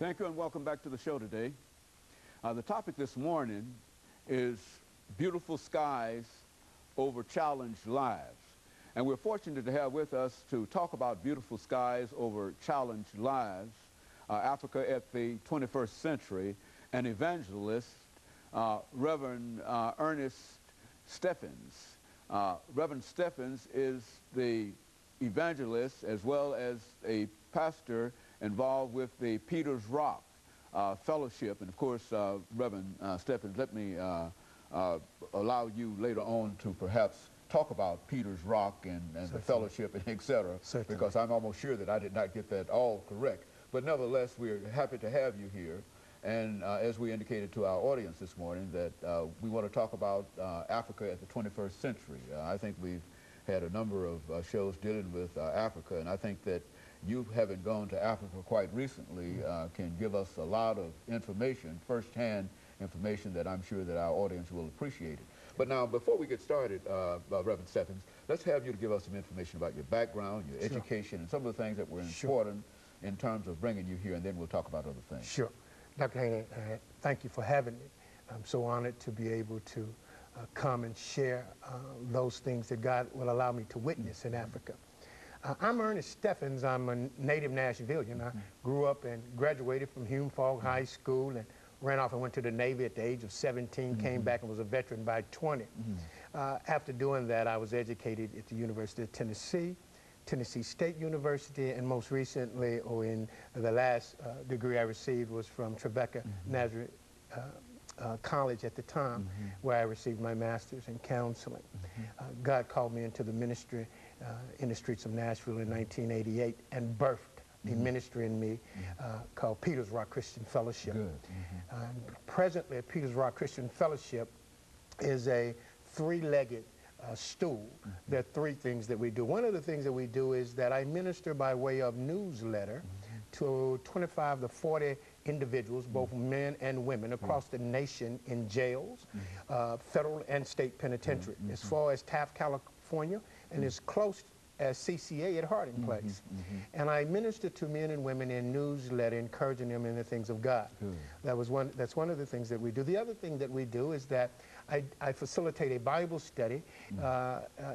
Thank you and welcome back to the show today. The topic this morning is beautiful skies over challenged lives. And we're fortunate to have with us to talk about beautiful skies over challenged lives, Africa at the 21st century, an evangelist, Reverend EStephens3. Reverend Stephens is the evangelist as well as a pastor involved with the Peter's Rock Fellowship. And of course, Reverend Stephens, let me allow you later on to perhaps talk about Peter's Rock and the fellowship and et cetera, because I'm almost sure that I did not get that all correct. But nevertheless, we're happy to have you here. And as we indicated to our audience this morning, that we want to talk about Africa at the 21st century. I think we've had a number of shows dealing with Africa, and I think that you, having gone to Africa quite recently, can give us a lot of information, first-hand information that I'm sure that our audience will appreciate it. But now, before we get started, Reverend Stephens, let's have you to give us some information about your background, your education, and some of the things that were important in terms of bringing you here, and then we'll talk about other things. Sure. Dr. Haney, thank you for having me. I'm so honored to be able to come and share those things that God will allow me to witness in Africa. I'm EStephens3. I'm a native Nashvilleian. I grew up and graduated from Hume Fogg High School and ran off and went to the Navy at the age of 17, came back and was a veteran by 20. After doing that, I was educated at the University of Tennessee, Tennessee State University, and most recently, or in the last degree I received was from Trevecca Nazareth College at the time, where I received my master's in counseling. God called me into the ministry in the streets of Nashville in 1988 and birthed a ministry in me called Peter's Rock Christian Fellowship. Presently, Peter's Rock Christian Fellowship is a three-legged stool. There are three things that we do. One of the things that we do is that I minister by way of newsletter to 25 to 40 individuals, both men and women, across the nation in jails, federal and state penitentiary, as far as Taft, California, and as close as CCA at Harding Place. And I minister to men and women in newsletter, encouraging them in the things of God. That's one of the things that we do. The other thing that we do is that I facilitate a Bible study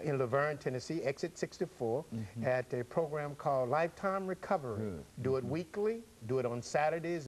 in Laverne, Tennessee, Exit 64, at a program called Lifetime Recovery. Do it weekly, do it on Saturdays.